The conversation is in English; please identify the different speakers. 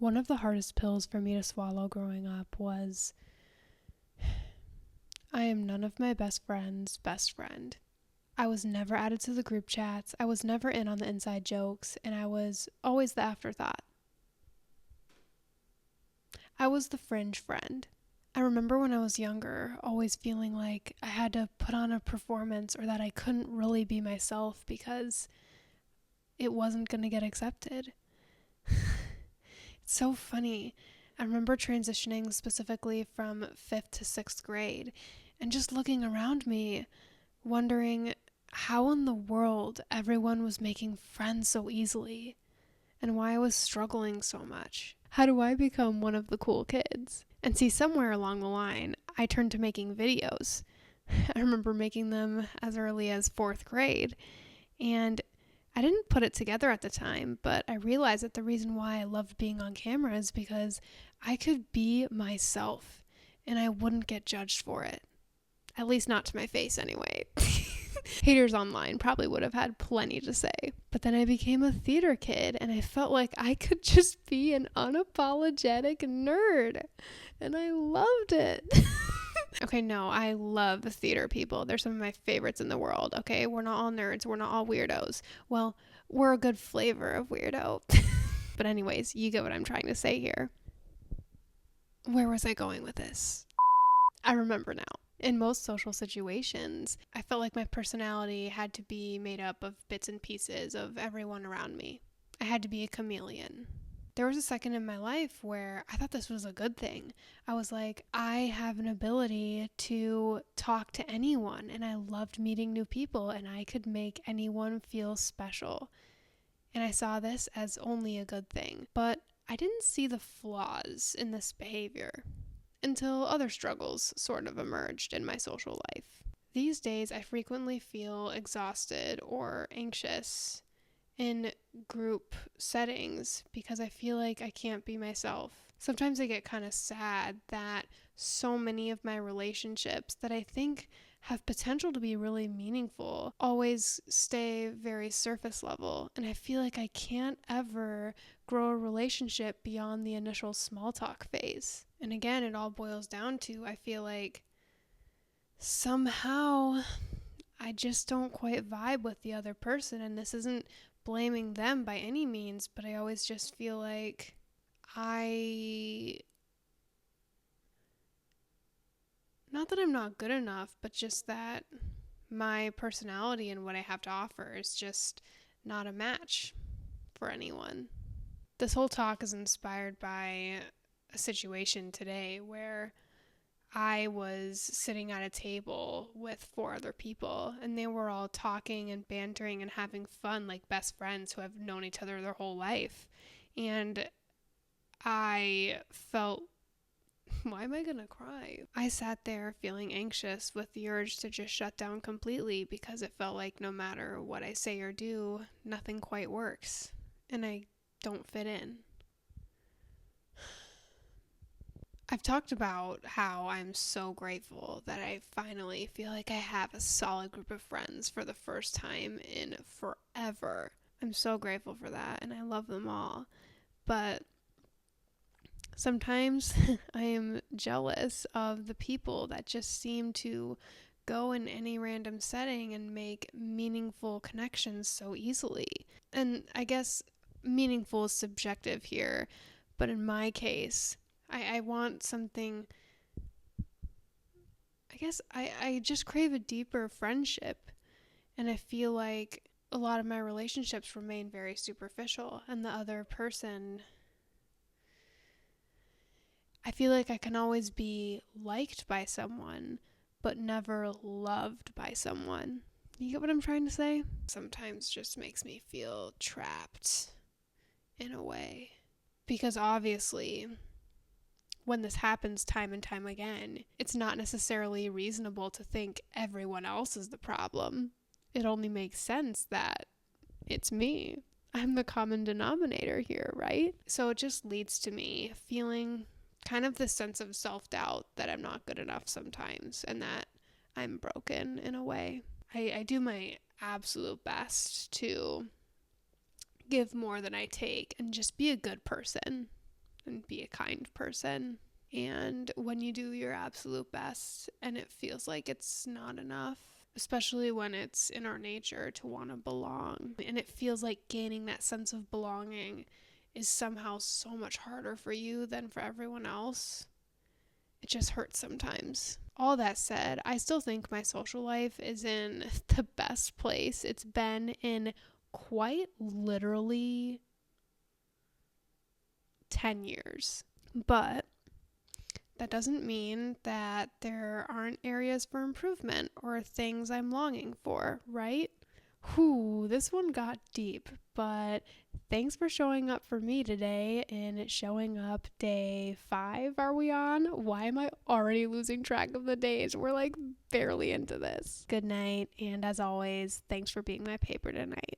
Speaker 1: One of the hardest pills for me to swallow growing up was I am none of my best friend's best friend. I was never added to the group chats, I was never in on the inside jokes, and I was always the afterthought. I was the fringe friend. I remember when I was younger, always feeling like I had to put on a performance or that I couldn't really be myself because it wasn't going to get accepted. It's so funny. I remember transitioning specifically from 5th to 6th grade and just looking around me, wondering how in the world everyone was making friends so easily and why I was struggling so much. How do I become one of the cool kids? And see, somewhere along the line, I turned to making videos. I remember making them as early as 4th grade, and I didn't put it together at the time, but I realized that the reason why I loved being on camera is because I could be myself and I wouldn't get judged for it. At least not to my face anyway. Haters online probably would have had plenty to say. But then I became a theater kid and I felt like I could just be an unapologetic nerd. And I loved it. Okay, no, I love theater people. They're some of my favorites in the world, okay? We're not all nerds. We're not all weirdos. Well, we're a good flavor of weirdo. But anyways, you get what I'm trying to say here. Where was I going with this? I remember now. In most social situations, I felt like my personality had to be made up of bits and pieces of everyone around me. I had to be a chameleon. There was a second in my life where I thought this was a good thing. I was like, I have an ability to talk to anyone, and I loved meeting new people, and I could make anyone feel special. And I saw this as only a good thing. But I didn't see the flaws in this behavior until other struggles sort of emerged in my social life. These days, I frequently feel exhausted or anxious in group settings because I feel like I can't be myself. Sometimes I get kind of sad that so many of my relationships that I think have potential to be really meaningful always stay very surface level, and I feel like I can't ever grow a relationship beyond the initial small talk phase. And again, it all boils down to, I feel like somehow I just don't quite vibe with the other person, and this isn't blaming them by any means, but I always just feel like not that I'm not good enough, but just that my personality and what I have to offer is just not a match for anyone. This whole talk is inspired by a situation today where I was sitting at a table with 4 other people, and they were all talking and bantering and having fun like best friends who have known each other their whole life. And I felt, why am I gonna cry? I sat there feeling anxious with the urge to just shut down completely because it felt like no matter what I say or do, nothing quite works, and I don't fit in. I've talked about how I'm so grateful that I finally feel like I have a solid group of friends for the first time in forever. I'm so grateful for that, and I love them all. But sometimes I am jealous of the people that just seem to go in any random setting and make meaningful connections so easily. And I guess meaningful is subjective here, but in my case, I want something, I guess I just crave a deeper friendship, and I feel like a lot of my relationships remain very superficial, and the other person, I feel like I can always be liked by someone, but never loved by someone. You get what I'm trying to say? Sometimes just makes me feel trapped in a way. Because obviously, when this happens time and time again, it's not necessarily reasonable to think everyone else is the problem. It only makes sense that it's me. I'm the common denominator here, right? So it just leads to me feeling kind of this sense of self-doubt that I'm not good enough sometimes and that I'm broken in a way. I do my absolute best to give more than I take and just be a good person. and be a kind person. And when you do your absolute best and it feels like it's not enough, especially when it's in our nature to want to belong, and it feels like gaining that sense of belonging is somehow so much harder for you than for everyone else, it just hurts sometimes. All that said, I still think my social life is in the best place it's been in quite literally 10 years. But that doesn't mean that there aren't areas for improvement or things I'm longing for, right? Whew, this one got deep, but thanks for showing up for me today and showing up day 5 are we on? Why am I already losing track of the days? We're like barely into this. Good night, and as always, thanks for being my paper tonight.